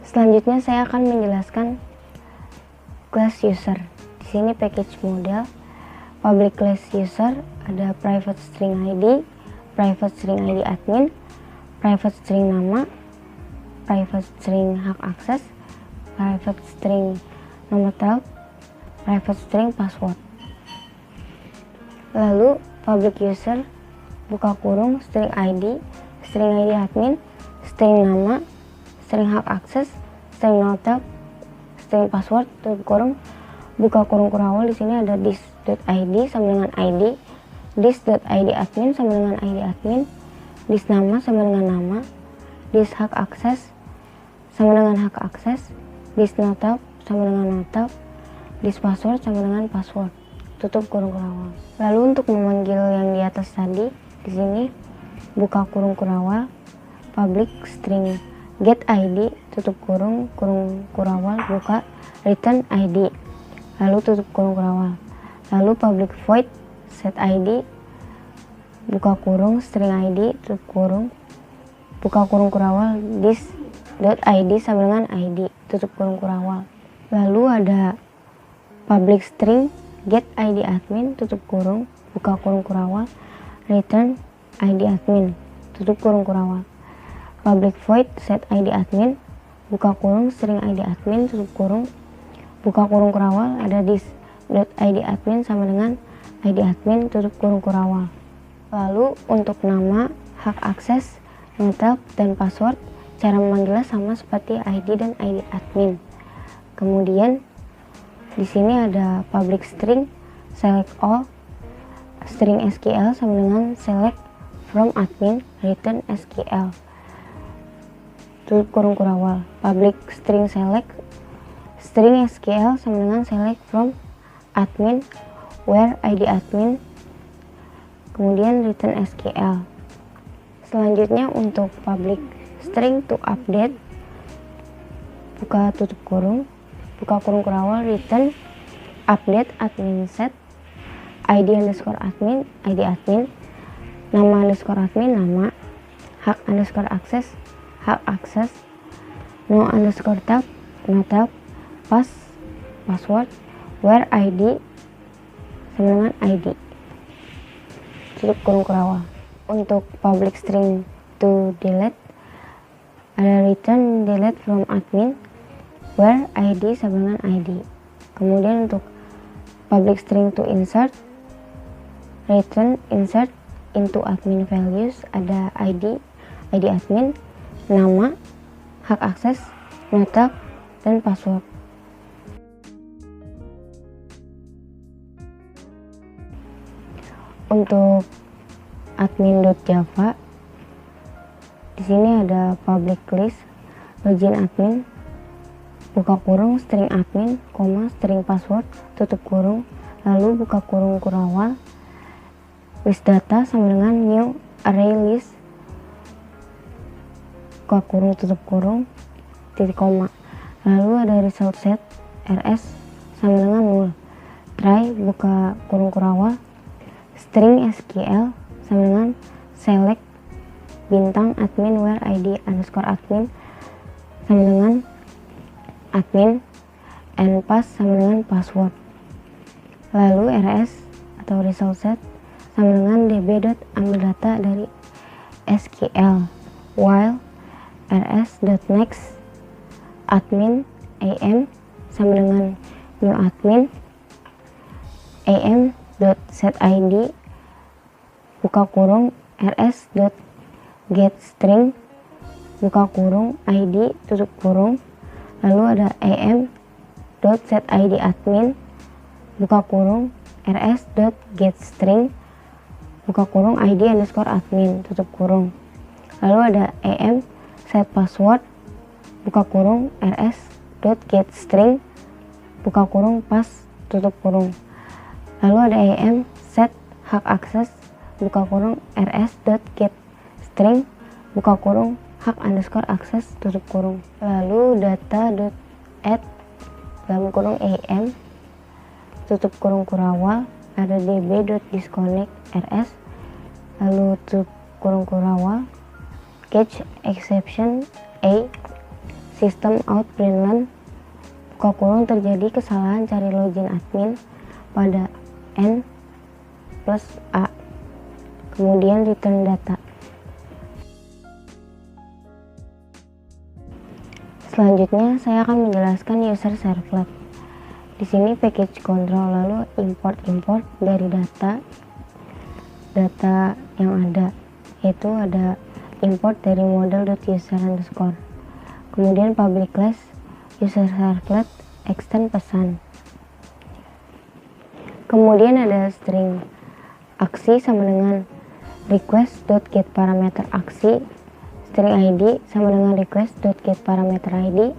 Selanjutnya saya akan menjelaskan class user. Di sini package model public class user ada private string ID, private string ID admin, private string nama, private string hak akses, private string nomor tab, private string password. Lalu public user buka kurung string ID admin, string nama, string hak akses, string nomor tab, string password tutup kurung buka kurung kurawal. Di sini ada dis.id sama dengan ID, dis.id admin sama dengan ID admin, dis nama sama dengan nama, dis hak akses sama dengan hak akses, dis notab sama dengan notab, dis password sama dengan password tutup kurung kurawal. Lalu untuk memanggil yang di atas tadi, di sini buka kurung kurawal public string get ID tutup kurung kurawal buka return ID lalu tutup kurung kurawal. Lalu public void set ID buka kurung string ID tutup kurung buka kurung kurawal dis.id sama dengan ID tutup kurung kurawal. Lalu ada public string get ID admin tutup kurung buka kurung kurawal return ID admin tutup kurung kurawal. Public void set ID admin buka kurung string ID admin tutup kurung buka kurung kurawal ada dis.id admin sama dengan ID admin tutup kurung kurawal. Lalu untuk nama, hak akses, notab, dan password cara memanggilnya sama seperti ID dan ID admin. Kemudian di sini ada public string select all string SQL sama dengan select from admin return SQL tutup kurung kurawal. Public string select string SQL sama dengan select from admin where ID admin kemudian return SQL. Selanjutnya untuk public string to update buka tutup kurung buka kurung kurawal return update admin set ID underscore admin ID admin nama underscore admin nama hak underscore akses hak akses no underscore tab no tab password where ID sama dengan ID tutup kurung kurawal. Untuk public string to delete ada return delete from admin where ID sama dengan ID. Kemudian untuk public string to insert return insert into admin values ada ID admin nama hak akses notab dan password. Untuk admin.java di sini ada public list login admin buka kurung string admin string password tutup kurung lalu buka kurung kurawal list data sama dengan new array list buka kurung tutup kurung titik koma lalu ada result set rs sama dengan 0 try buka kurung kurawal string SQL sama dengan select bintang admin where ID underscore admin sama dengan admin and pass sama dengan password. Lalu rs atau result set sama dengan db.ambil data dari SQL while rs.next admin am sama dengan new admin am.set id buka kurung rs.getString buka kurung id tutup kurung lalu ada am.set id admin buka kurung rs.getString buka kurung id underscore admin tutup kurung lalu ada am set password buka kurung rs.getString buka kurung pass tutup kurung lalu ada am set hak akses buka kurung rs.getString buka kurung hak underscore akses tutup kurung lalu data.add dalam kurung am tutup kurung kurawal rdb.disconnect rs, lalu tutup kurung kurawal, catch exception a, system out println, buka kurung terjadi kesalahan cari login admin pada n plus a, kemudian return data. Selanjutnya saya akan menjelaskan user servlet. Di sini package control, lalu import dari data yang ada, yaitu ada import dari model.user_, kemudian public class user servlet extend pesan, kemudian ada string aksi sama dengan request.get parameter aksi, string id sama dengan request.get parameter id,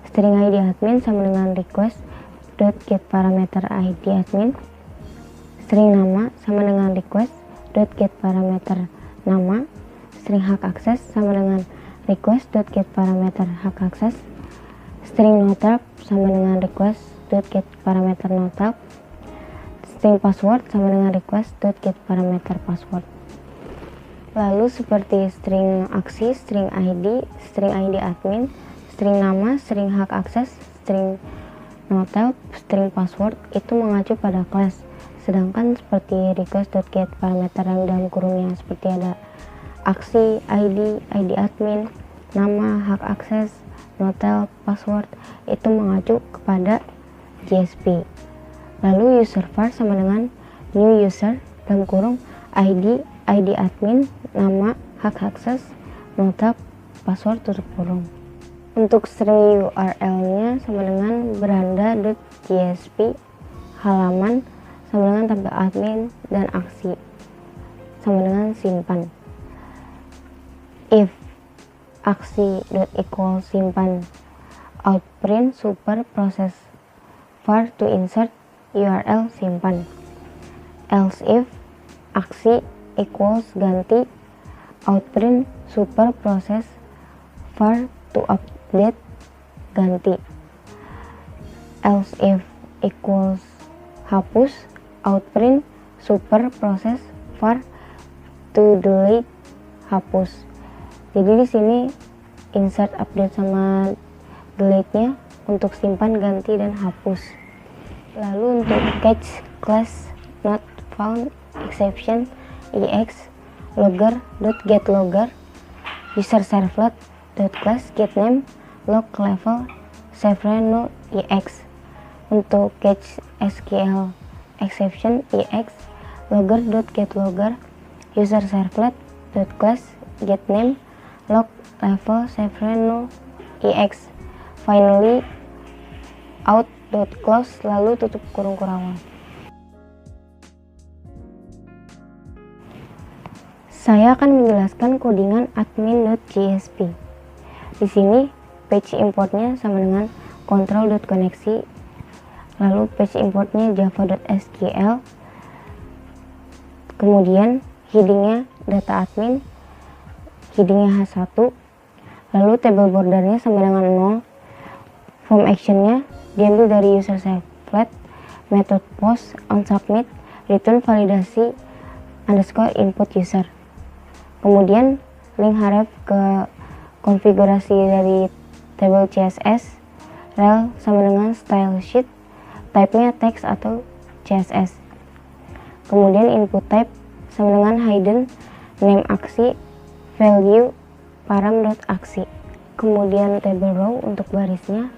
string id admin sama dengan request.get parameter id admin, string nama sama dengan request.get parameter nama, string hak akses sama dengan request.get parameter hak akses, string notab sama dengan request.get parameter notab, string password sama dengan request.get parameter password. Lalu seperti string aksi, string id admin, string nama, string hak akses, string notab, string password itu mengacu pada kelas. Sedangkan seperti request.get parameter yang dalam kurungnya seperti ada aksi, id admin, nama, hak akses, notab, password itu mengacu kepada JSP. Lalu user var sama dengan new user dalam kurung id admin, nama, hak akses, notab, password tutup kurung. Untuk string URL-nya sama dengan beranda.jsp, halaman sama dengan tabel admin, dan aksi sama dengan simpan. If aksi.equal simpan outprint super proses var to insert URL simpan. Else if aksi equals ganti outprint super proses var to update ganti. Else if equals hapus outprint super proses var to delete hapus. Jadi di sini insert, update sama delete-nya untuk simpan, ganti, dan hapus. Lalu untuk catch class not found exception ex logger.getLogger user servlet.class getName log level several no ex. Untuk catch SQL exception ex logger.getLogger user servlet.class getName log level several no ex. Finally out.close, lalu tutup kurung kurawal. Saya akan menjelaskan codingan admin.jsp. Di sini page importnya sama dengan control.koneksi, lalu page importnya java.sql, kemudian headingnya data admin, headingnya h1, lalu table bordernya sama dengan 0, form actionnya diambil dari user servlet, method post on submit, return validasi underscore input user. Kemudian link href ke konfigurasi dari table CSS, rel sama dengan style sheet, type-nya text atau CSS. Kemudian input type sama dengan hidden, name aksi, value, param.aksi. Kemudian table row untuk barisnya,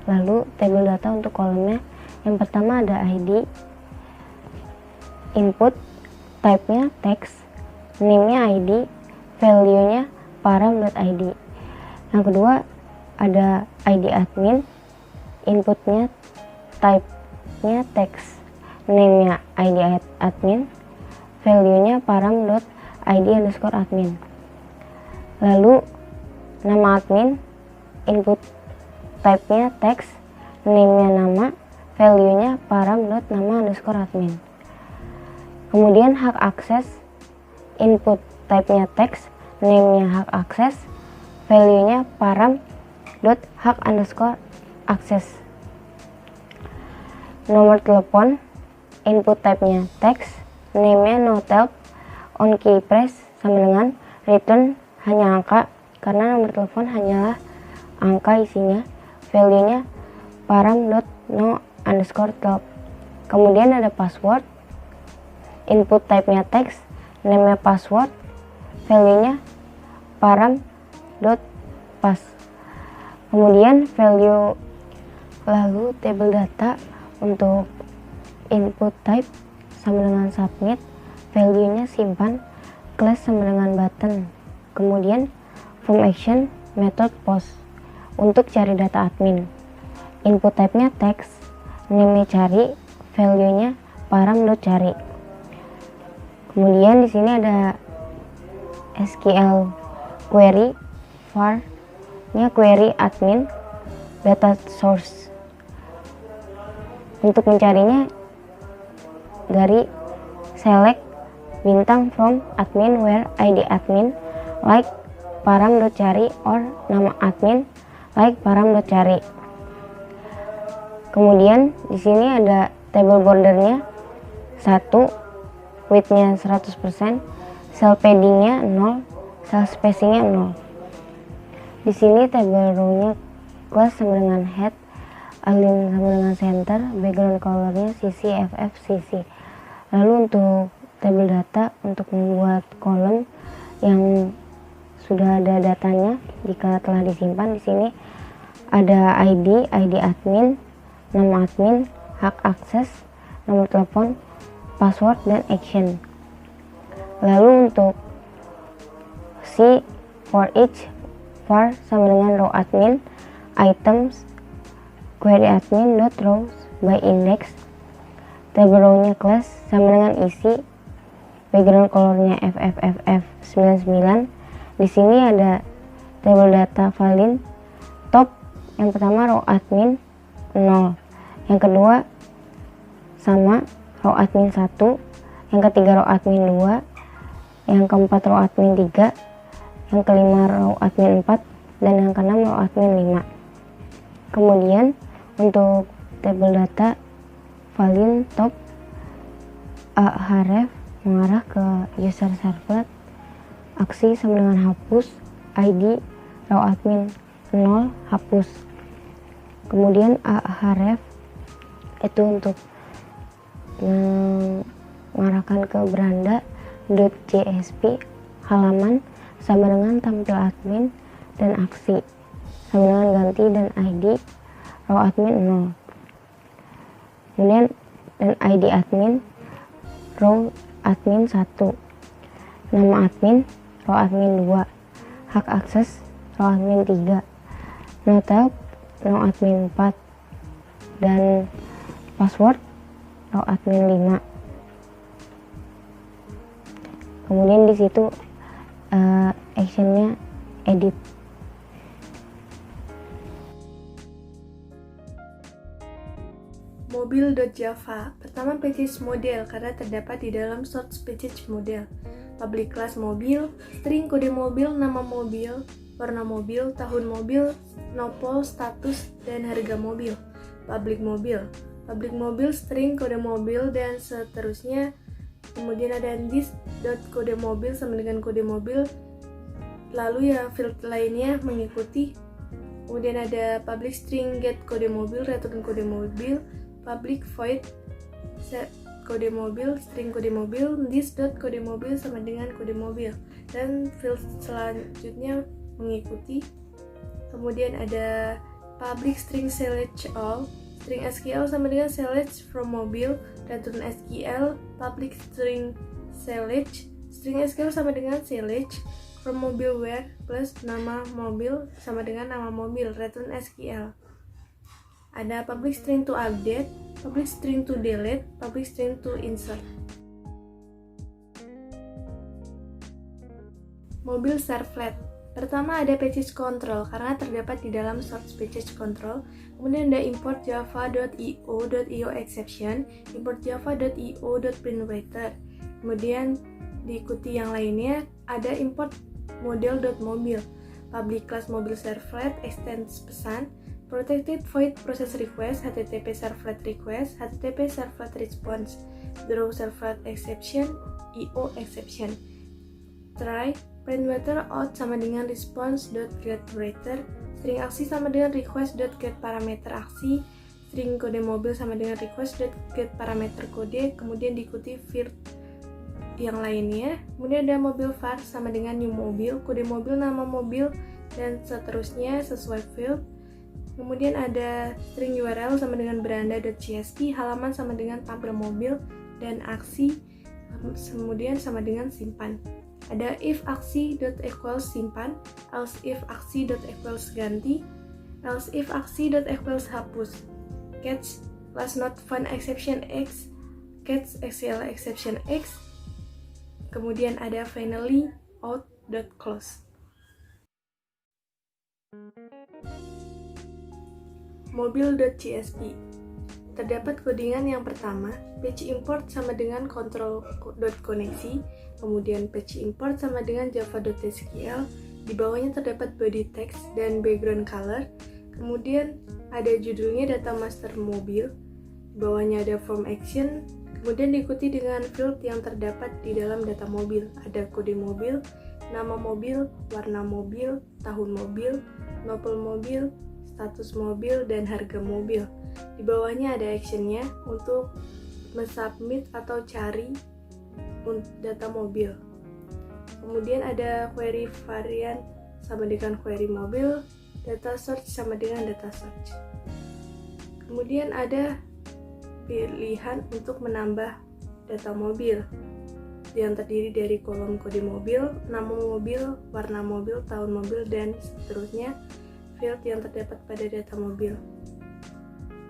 lalu table data untuk kolomnya. Yang pertama ada ID, input, type-nya text, name-nya ID, value-nya param.id. Yang kedua ada ID admin, inputnya type-nya text, name-nya ID admin, value-nya param.id underscore admin. Lalu nama admin, input type-nya text, name-nya nama, value-nya param.nama underscore admin. Kemudian hak akses, input type-nya text, name-nya hak akses, value-nya param.hak underscore akses. Nomor telepon input type-nya text, name-nya no tab, on key press sama dengan return hanya angka karena nomor telepon hanyalah angka isinya, value-nya param.no_tab. Kemudian ada password, input type-nya text, name-nya password, value-nya param.pass. Kemudian value, lalu table data untuk input type sama dengan submit, value-nya simpan, class sama dengan button. Kemudian form action, method post untuk cari data admin. Input type-nya text, name-nya cari, value-nya param.cari. Kemudian di sini ada SQL query, var-nya query admin, data source. Untuk mencarinya dari select bintang from admin where ID admin like param.cari or nama admin like param.cari. Kemudian di sini ada table bordernya 1, width-nya 100%, cell padding-nya 0, cell spacing-nya 0. Di sini table row-nya class sama dengan head, align sama dengan center, background color-nya CC, FF, CC. Lalu untuk table data, untuk membuat kolom yang sudah ada datanya jika telah disimpan, di sini ada ID admin, nama admin, hak akses, nomor telepon, password, dan action. Lalu untuk C for each, var sama dengan row admin, items, query admin dot rows by index, table row-nya class sama dengan isi, background color-nya FFFF99. Di sini ada table data valid top, yang pertama row admin 0, yang kedua sama row admin 1, yang ketiga row admin 2, yang keempat row admin 3, yang kelima row admin 4, dan yang keenam row admin 5. Kemudian untuk table data valid top href mengarah ke user servlet, aksi sama dengan hapus, ID row admin 0 hapus. Kemudian href itu untuk mengarahkan ke beranda .jsp halaman sama dengan tampil admin, dan aksi sama dengan ganti dan ID row admin 0. Kemudian dan ID admin row admin 1, nama admin row admin 2, hak akses row admin 3, no tab row admin 4, dan password row admin 5. Kemudian di situ actionnya edit. Mobil.java. Pertama, package model karena terdapat di dalam source package model. Public class mobil, string kode mobil, nama mobil, warna mobil, tahun mobil, nopol, status, dan harga mobil. Public mobil. Public mobil, string kode mobil, dan seterusnya. Kemudian ada this.kode mobil sama dengan kode mobil. Lalu ya field lainnya mengikuti. Kemudian ada public string get kode mobil, return kode mobil, public void set kode mobil, string kode mobil, this.kode mobil sama dengan kode mobil, dan field selanjutnya mengikuti. Kemudian ada public string select all, string SQL sama dengan select from mobil, return SQL, public string select, string SQL sama dengan select from mobil where plus nama mobil sama dengan nama mobil, return SQL. Ada public string to update, public string to delete, public string to insert. Mobil servlet. Pertama ada package control karena terdapat di dalam source package control. Kemudian ada import java.io exception, import java.io.printWriter. Kemudian diikuti yang lainnya ada import model.mobil, public class mobil servlet, extends pesan, protected void process request, http servlet request, http servlet response. Draw servlet exception, IO exception. Try, print method out sama dengan response.getWriter, string aksi sama dengan request.getParameter aksi, string kode mobil sama dengan request.getParameter kode, kemudian diikuti field yang lainnya. Kemudian ada mobil var sama dengan new mobil, kode mobil, nama mobil, dan seterusnya sesuai field. Kemudian ada string URL sama dengan beranda.csv, halaman sama dengan tampil mobil, dan aksi kemudian sama dengan simpan. Ada if aksi.equals simpan, else if aksi.equals ganti, else if aksi.equals hapus, catch last not found exception x, catch SQL exception x, kemudian ada finally out.close. Mobil.csv. Terdapat codingan yang pertama, patch import sama dengan control.koneksi, kemudian patch import sama dengan java.sql, di bawahnya terdapat body text dan background color, kemudian ada judulnya data master mobil, di bawahnya ada form action, kemudian diikuti dengan field yang terdapat di dalam data mobil, ada kode mobil, nama mobil, warna mobil, tahun mobil, novel mobil, status mobil, dan harga mobil. Di bawahnya ada actionnya untuk mensubmit atau cari data mobil. Kemudian ada query varian sama dengan query mobil, data search sama dengan data search. Kemudian ada pilihan untuk menambah data mobil yang terdiri dari kolom kode mobil, nama mobil, warna mobil, tahun mobil, dan seterusnya field yang terdapat pada data mobil.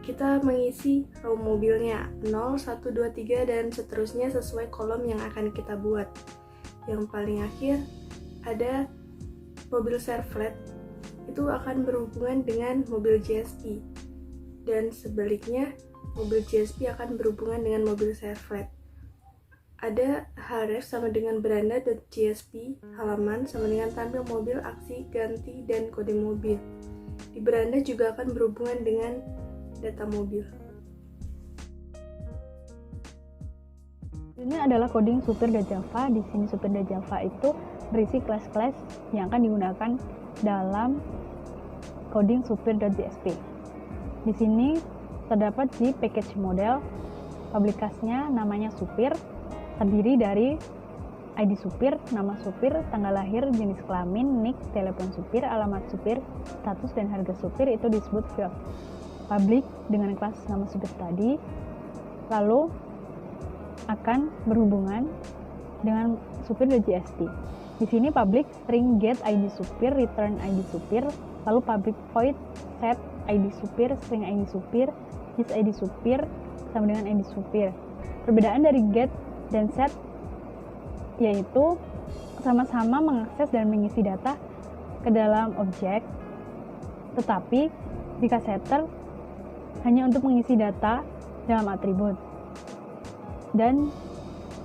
Kita mengisi row mobilnya 0, 1, 2, 3, dan seterusnya sesuai kolom yang akan kita buat. Yang paling akhir ada mobil servlet, itu akan berhubungan dengan mobil JSP, dan sebaliknya mobil JSP akan berhubungan dengan mobil servlet. Ada href sama dengan beranda.jsp, halaman sama dengan tampil mobil, aksi, ganti, dan kode mobil. Di beranda juga akan berhubungan dengan data mobil. Ini adalah coding supir.java. Di sini supir.java itu berisi kelas-kelas yang akan digunakan dalam coding supir.jsp. Di sini terdapat di package model, public class-nya namanya supir, terdiri dari ID supir, nama supir, tanggal lahir, jenis kelamin, NIK, telepon supir, alamat supir, status, dan harga supir itu disebut field. Public dengan kelas nama supir tadi, lalu akan berhubungan dengan supir.jsp. Di sini public string get ID supir, return ID supir, lalu public void set ID supir, string ID supir, his ID supir sama dengan ID supir. Perbedaan dari get dan set yaitu sama-sama mengakses dan mengisi data ke dalam objek, tetapi jika setter hanya untuk mengisi data dalam atribut, dan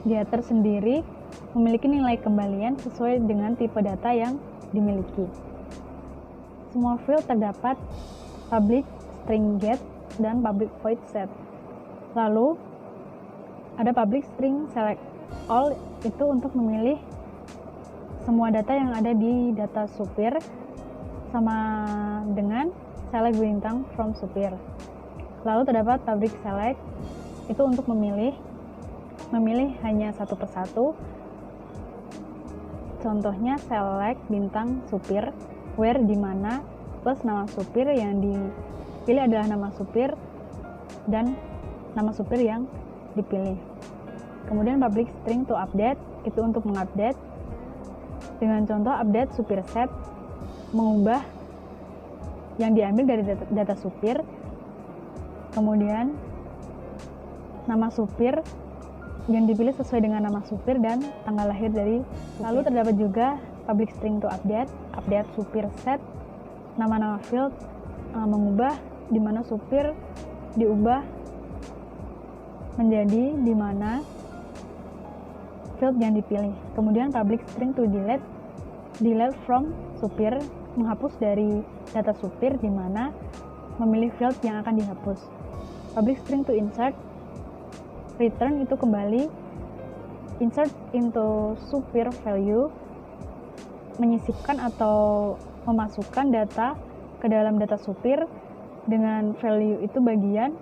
getter sendiri memiliki nilai kembalian sesuai dengan tipe data yang dimiliki. Semua field terdapat public string get dan public void set. Lalu ada public string select all, itu untuk memilih semua data yang ada di data supir, sama dengan select bintang from supir. Lalu terdapat public select, itu untuk memilih hanya satu persatu. Contohnya select bintang supir, where di mana plus nama supir, yang dipilih adalah nama supir dan nama supir yang dipilih. Kemudian public string to update, itu untuk mengupdate dengan contoh update supir set, mengubah yang diambil dari data supir. Kemudian nama supir yang dipilih sesuai dengan nama supir dan tanggal lahir dari supir. Lalu terdapat juga public string to update, update supir set, nama-nama field, mengubah di mana supir diubah menjadi di mana field yang dipilih. Kemudian public string to delete, delete from supir, menghapus dari data supir di mana memilih field yang akan dihapus. Public string to insert, return itu kembali, insert into supir value, menyisipkan atau memasukkan data ke dalam data supir dengan value itu bagian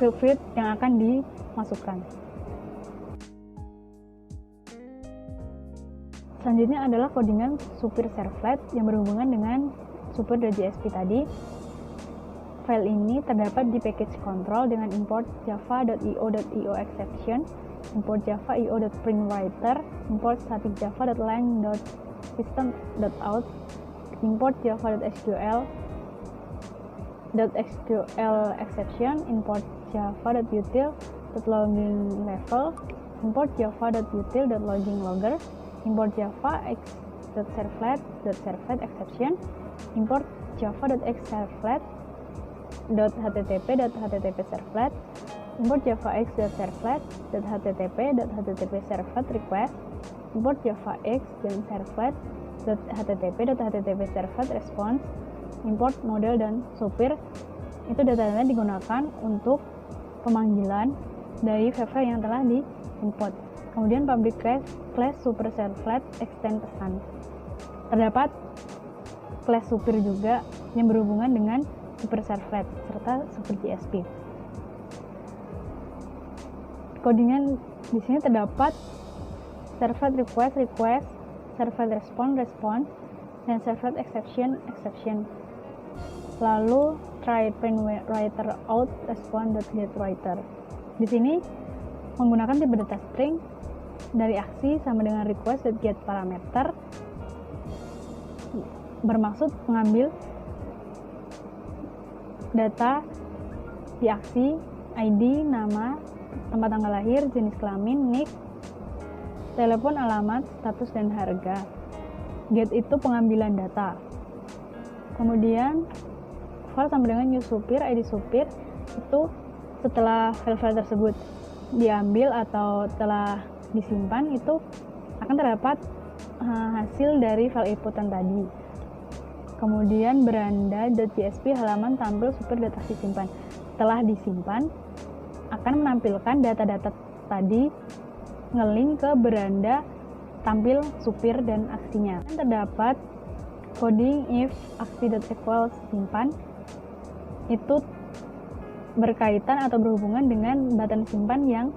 field yang akan dimasukkan. Selanjutnya adalah codingan supir servlet yang berhubungan dengan supir.jsp tadi. File ini terdapat di package control dengan import java.io.io exception, import java io.printWriter, import static java.line.system.out, import java.sql exception, import java.util.loggingLevel, import java.util.loggingLogger, import java x.servlet exception, import java.xservlet.http.http-servlet, import java x.servlet.http.http-servlet request, import java x.servlet.http.http-servlet response, import model dan supir. Itu data-data digunakan untuk pemanggilan dari file yang telah di-import. Kemudian public class super servlet extend pesan. Terdapat class supir juga yang berhubungan dengan super servlet serta super JSP. Codingan di sini terdapat servlet request, servlet response, dan servlet exception. Lalu try print writer out response.getWriter. Di sini menggunakan tipe data string dari aksi sama dengan request.get parameter, bermaksud mengambil data di aksi ID, nama, tempat tanggal lahir, jenis kelamin, nick, telepon, alamat, status, dan harga. Get itu pengambilan data. Kemudian file sama dengan new supir, ID supir itu setelah file-file tersebut diambil atau telah disimpan, itu akan terdapat hasil dari file inputan tadi. Kemudian beranda.jsp halaman tampil supir data disimpan. Setelah disimpan, akan menampilkan data-data tadi ngelink ke beranda tampil supir dan aksinya. Dan terdapat coding if aksi.equals simpan, itu berkaitan atau berhubungan dengan button simpan yang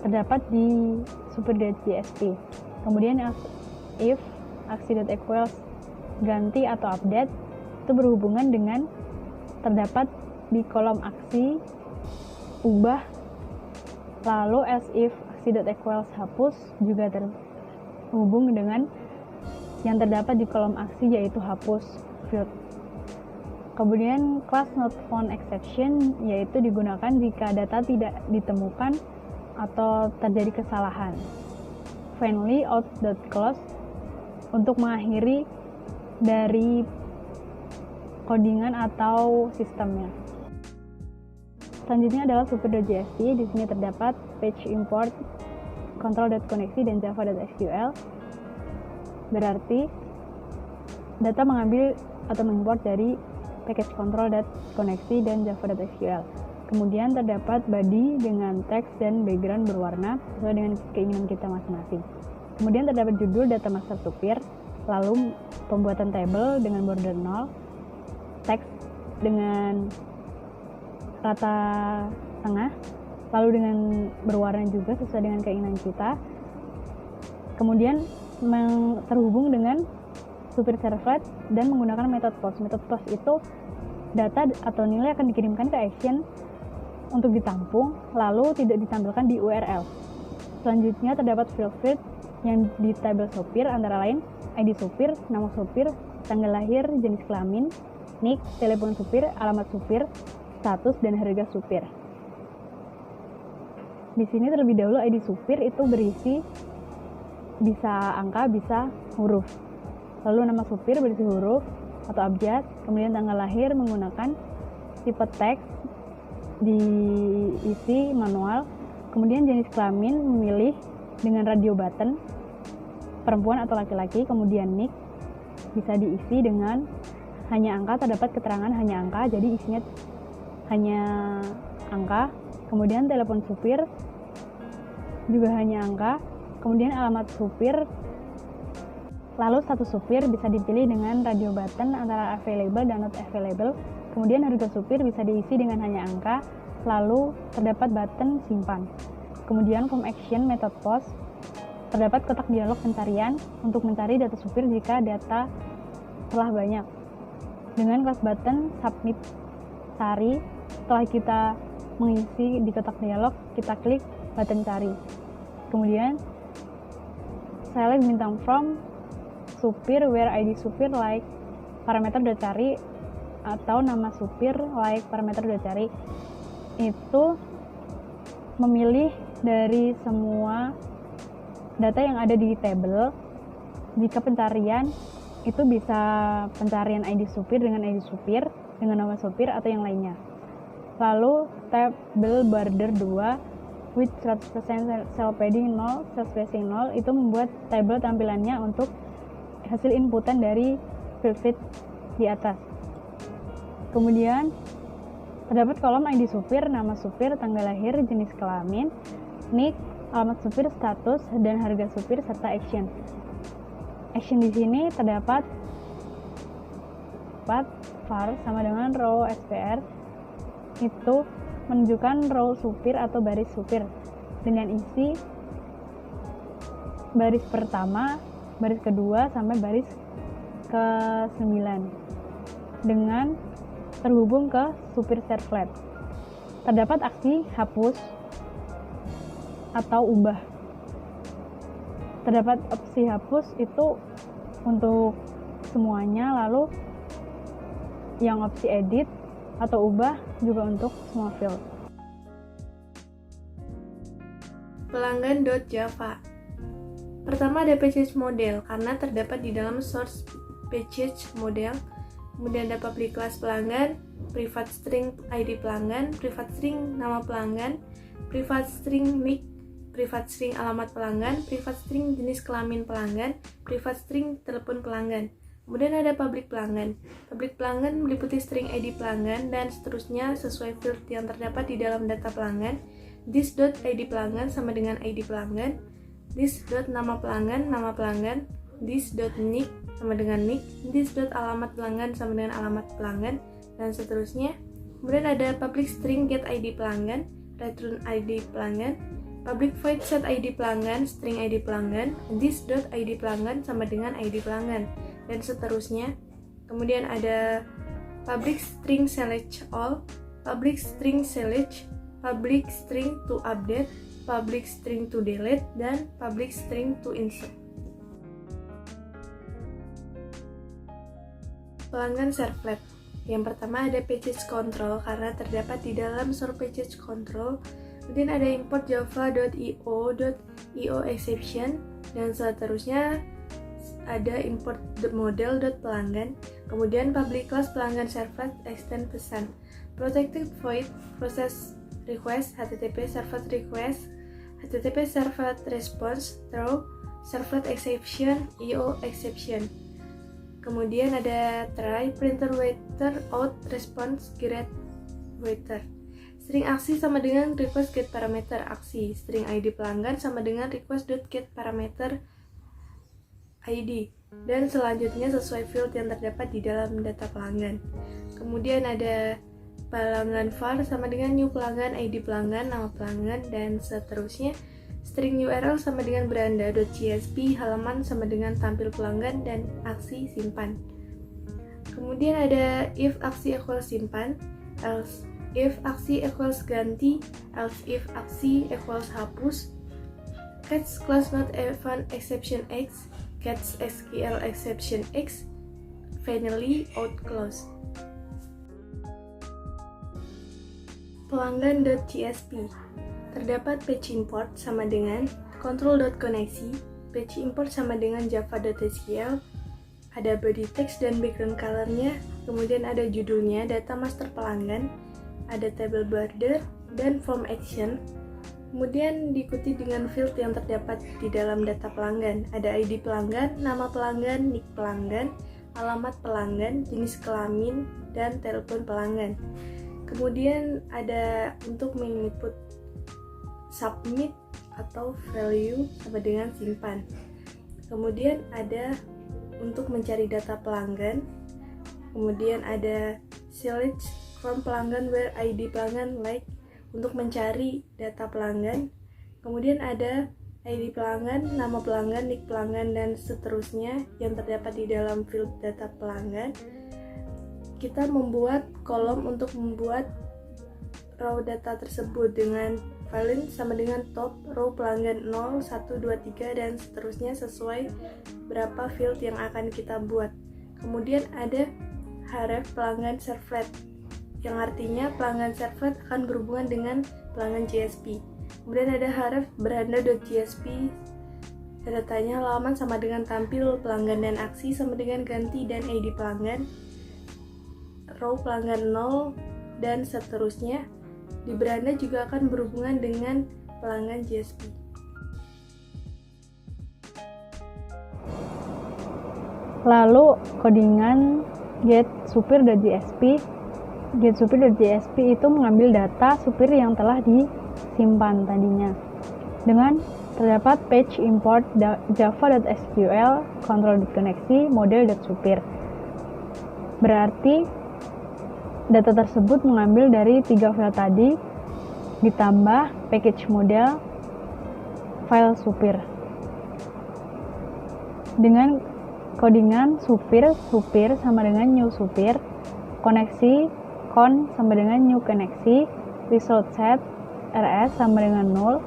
terdapat di supir.jsp. Kemudian if aksi.equals ganti atau update, itu berhubungan dengan terdapat di kolom aksi ubah. Lalu else if aksi.equals hapus juga terhubung dengan yang terdapat di kolom aksi, yaitu hapus field. Kemudian class not found exception, yaitu digunakan jika data tidak ditemukan atau terjadi kesalahan. Finally out.close untuk mengakhiri dari codingan atau sistemnya. Selanjutnya adalah supir.jsp. Di sini terdapat page import, control.koneksi, dan java.sql. Berarti data mengambil atau mengimport dari package control.koneksi dan java.sql. Kemudian terdapat body dengan teks dan background berwarna sesuai dengan keinginan kita masing-masing. Kemudian terdapat judul data master supir, lalu pembuatan table dengan border 0, teks dengan rata tengah, lalu dengan berwarna juga sesuai dengan keinginan kita. Kemudian terhubung dengan supir servlet dan menggunakan metode post. Metode post itu data atau nilai akan dikirimkan ke action untuk ditampung, lalu tidak ditampilkan di URL. Selanjutnya terdapat field yang di tabel supir, antara lain ID supir, nama supir, tanggal lahir, jenis kelamin, nick, telepon supir, alamat supir, status, dan harga supir. Di sini terlebih dahulu ID supir itu berisi bisa angka, bisa huruf. Lalu nama supir berisi huruf atau abjad, kemudian tanggal lahir menggunakan tipe teks diisi manual, kemudian jenis kelamin memilih dengan radio button, perempuan atau laki-laki, kemudian nick bisa diisi dengan hanya angka, terdapat keterangan hanya angka, jadi isinya hanya angka. Kemudian telepon supir juga hanya angka. Kemudian alamat supir. Lalu status supir bisa dipilih dengan radio button antara available dan not available. Kemudian harga supir bisa diisi dengan hanya angka. Lalu terdapat button simpan. Kemudian form action method post. Terdapat kotak dialog pencarian untuk mencari data supir jika data telah banyak. Dengan kelas button submit cari, setelah kita mengisi di kotak dialog, kita klik button cari. Kemudian select bintang from supir where ID supir like parameter udah cari atau nama supir like parameter udah cari. Itu memilih dari semua data yang ada di tabel. Jika pencarian itu bisa pencarian ID supir dengan ID supir, dengan nama supir atau yang lainnya. Lalu tabel border 2 with 100% cell padding 0, cell spacing 0 itu membuat tabel tampilannya untuk hasil inputan dari field di atas. Kemudian terdapat kolom ID supir, nama supir, tanggal lahir, jenis kelamin, NIK, alamat supir, status, dan harga supir, serta action. Action di sini terdapat var sama dengan row SPR, itu menunjukkan row supir atau baris supir dengan isi baris pertama, baris kedua, sampai baris ke-9 dengan terhubung ke supir servlet. Terdapat aksi hapus atau ubah. Terdapat opsi hapus itu untuk semuanya, lalu yang opsi edit atau ubah juga untuk semua field. Pelanggan.java. Pertama ada package model karena terdapat di dalam source package model. Kemudian ada public class pelanggan, private string ID pelanggan, private string nama pelanggan, private string nick, private string alamat pelanggan, private string jenis kelamin pelanggan, private string telepon pelanggan. Kemudian ada public pelanggan. Public pelanggan meliputi string ID pelanggan dan seterusnya sesuai field yang terdapat di dalam data pelanggan. This.id pelanggan sama dengan ID pelanggan. This.nama pelanggan, nama pelanggan. This.nick sama dengan nick. This.alamat pelanggan sama dengan alamat pelanggan, dan seterusnya. Kemudian ada public string get ID pelanggan, return ID pelanggan, public void set ID pelanggan, string ID pelanggan, this.id pelanggan sama dengan ID pelanggan, dan seterusnya. Kemudian ada public string select all, public string select, public string to update, public string to delete, dan public string to insert. Pelanggan servlet. Yang pertama ada package control karena terdapat di dalam source package control. Kemudian ada import java.io exception, dan seterusnya ada import model.pelanggan. Kemudian public class pelanggan servlet extend pesan, protected void process request, http servlet request, http servlet response, throw servlet exception, io exception. Kemudian ada try, printer waiter, out, response, get waiter. String aksi sama dengan request get parameter aksi. String ID pelanggan sama dengan request.get parameter ID. Dan selanjutnya sesuai field yang terdapat di dalam data pelanggan. Kemudian ada pelanggan var sama dengan new pelanggan, ID pelanggan, nama pelanggan, dan seterusnya. String URL sama dengan beranda.csv, halaman sama dengan tampil pelanggan, dan aksi simpan. Kemudian ada if aksi equals simpan, else if aksi equals ganti, else if aksi equals hapus, catch class not event exception x, catch SQL exception x, finally out clause. Pelanggan.csp. Terdapat patch import sama dengan control.koneksi, patch import sama dengan java.sql, ada body text dan background color-nya, kemudian ada judulnya, data master pelanggan, ada table border, dan form action. Kemudian diikuti dengan field yang terdapat di dalam data pelanggan. Ada ID pelanggan, nama pelanggan, nick pelanggan, alamat pelanggan, jenis kelamin, dan telepon pelanggan. Kemudian ada untuk menginput submit atau value sama dengan simpan. Kemudian ada untuk mencari data pelanggan. Kemudian ada select from pelanggan where ID pelanggan like untuk mencari data pelanggan. Kemudian ada ID pelanggan, nama pelanggan, nick pelanggan, dan seterusnya yang terdapat di dalam field data pelanggan. Kita membuat kolom untuk membuat row data tersebut dengan value sama dengan top row pelanggan 0, 1, 2, 3, dan seterusnya sesuai berapa field yang akan kita buat. Kemudian ada href pelanggan servlet, yang artinya pelanggan servlet akan berhubungan dengan pelanggan JSP. Kemudian ada href beranda.jsp, datanya halaman sama dengan tampil pelanggan dan aksi sama dengan ganti dan ID pelanggan, row pelanggan 0, dan seterusnya. Di beranda juga akan berhubungan dengan pelanggan JSP. Lalu codingan get supir.jsp. Get supir.jsp itu mengambil data supir yang telah disimpan tadinya. Dengan terdapat page import java.sql control.koneksi model.supir. Berarti data tersebut mengambil dari 3 file tadi ditambah package model file supir. Dengan codingan supir sama dengan new supir, koneksi con sama dengan new koneksi, result set rs sama dengan 0,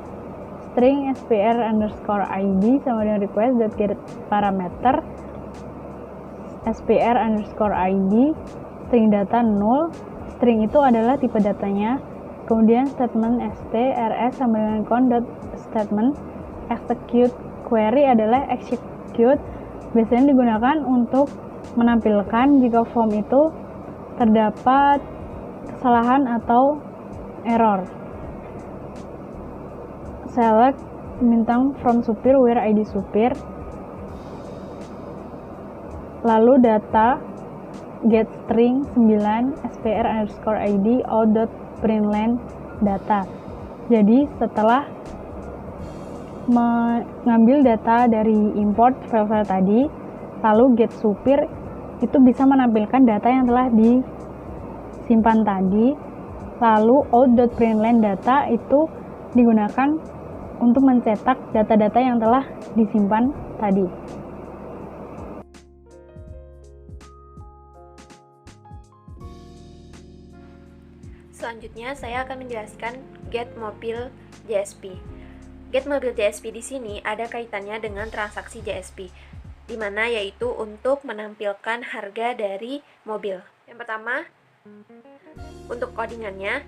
string spr underscore id sama dengan request.get parameter spr underscore id, string data 0, string itu adalah tipe datanya. Kemudian statement st rs sama dengan con.statement, execute query adalah execute, biasanya digunakan untuk menampilkan jika form itu terdapat kesalahan atau error. Select bintang from supir where id supir, lalu data get string 9 spr underscore id out.println data. Jadi setelah mengambil data dari import file-file tadi, lalu get supir itu bisa menampilkan data yang telah disimpan tadi, lalu out.println data itu digunakan untuk mencetak data-data yang telah disimpan tadi. Selanjutnya saya akan menjelaskan get mobil JSP. Get mobil JSP di sini ada kaitannya dengan transaksi JSP, di mana yaitu untuk menampilkan harga dari mobil. Yang pertama, untuk codingannya,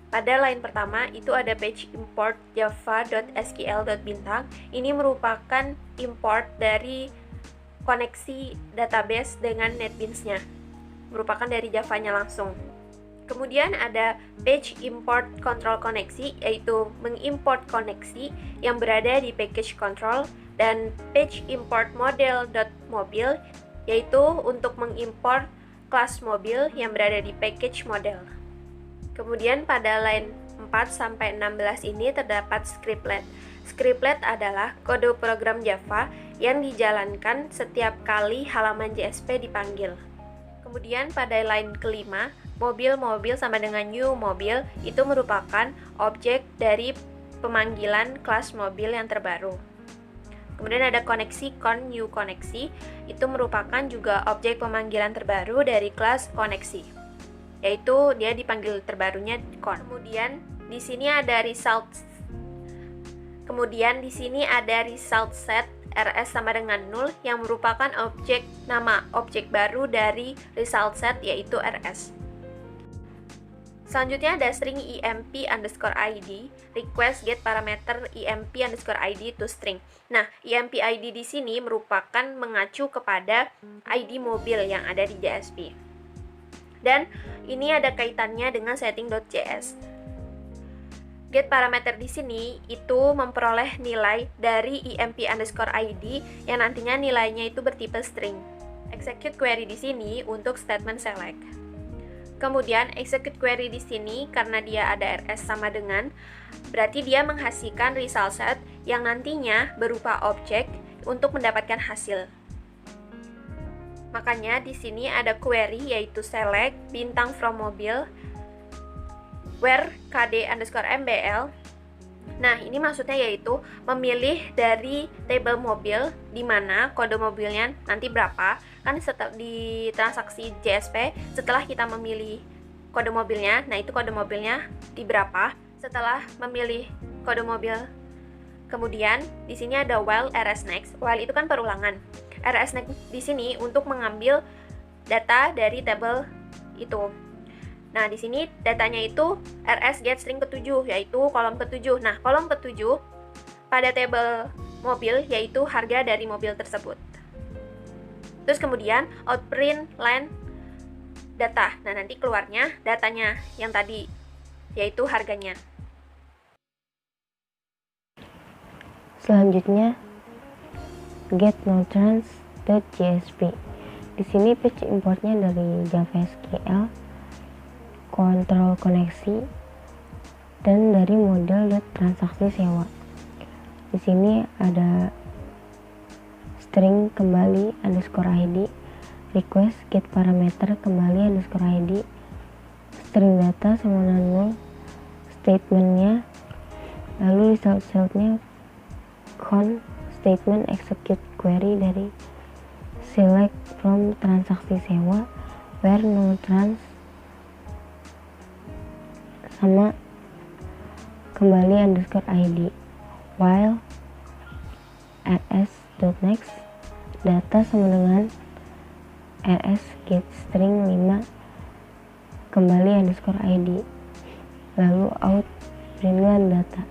pada line pertama itu ada page import java.sql.bintang. Ini merupakan import dari koneksi database dengan NetBeans-nya, merupakan dari Java-nya langsung. Kemudian ada page import control koneksi, yaitu mengimport koneksi yang berada di package control, dan page import model.mobil, yaitu untuk mengimport kelas mobil yang berada di package model. Kemudian pada line 4-16 ini terdapat scriptlet. Scriptlet adalah kode program Java yang dijalankan setiap kali halaman JSP dipanggil. Kemudian pada line kelima, mobil sama dengan new mobil itu merupakan objek dari pemanggilan kelas mobil yang terbaru. Kemudian ada koneksi con new koneksi, itu merupakan juga objek pemanggilan terbaru dari kelas koneksi, yaitu dia dipanggil terbarunya con. Kemudian di sini ada result set rs sama dengan 0 yang merupakan objek baru dari result set, yaitu rs. Selanjutnya ada string emp underscore id, request get parameter emp underscore id to string. Nah, emp id di sini merupakan mengacu kepada id mobil yang ada di JSP. Dan ini ada kaitannya dengan setting.js. Get parameter di sini itu memperoleh nilai dari emp underscore id yang nantinya nilainya itu bertipe string. Execute query di sini untuk statement select. Kemudian execute query di sini karena dia ada rs sama dengan, berarti dia menghasilkan result set yang nantinya berupa objek untuk mendapatkan hasil. Makanya di sini ada query yaitu select bintang from mobil where kd_mbl. Nah, ini maksudnya yaitu memilih dari tabel mobil di mana kode mobilnya nanti berapa. Kan di transaksi JSP setelah kita memilih kode mobilnya, nah itu kode mobilnya di berapa. Setelah memilih kode mobil, kemudian di sini ada while rs next. While itu kan perulangan. Rs next di sini untuk mengambil data dari tabel itu. Nah, di sini datanya itu rs get string ke-7, yaitu kolom ke-7. Nah, kolom ke-7 pada tabel mobil yaitu harga dari mobil tersebut. Terus kemudian outprint line data. Nah, nanti keluarnya datanya yang tadi yaitu harganya. Selanjutnya get notrans.jsp. Di sini page importnya dari Java SQL, kontrol koneksi, dan dari model transaksi sewa. Di sini ada string kembali _id, request get parameter kembali _id, string data sama dengan statementnya, lalu result-nya con statement execute query dari select from transaksi sewa where no trans sama kembali _id, while rs.next data sama dengan rs get string 5 kembali _id, lalu out print data.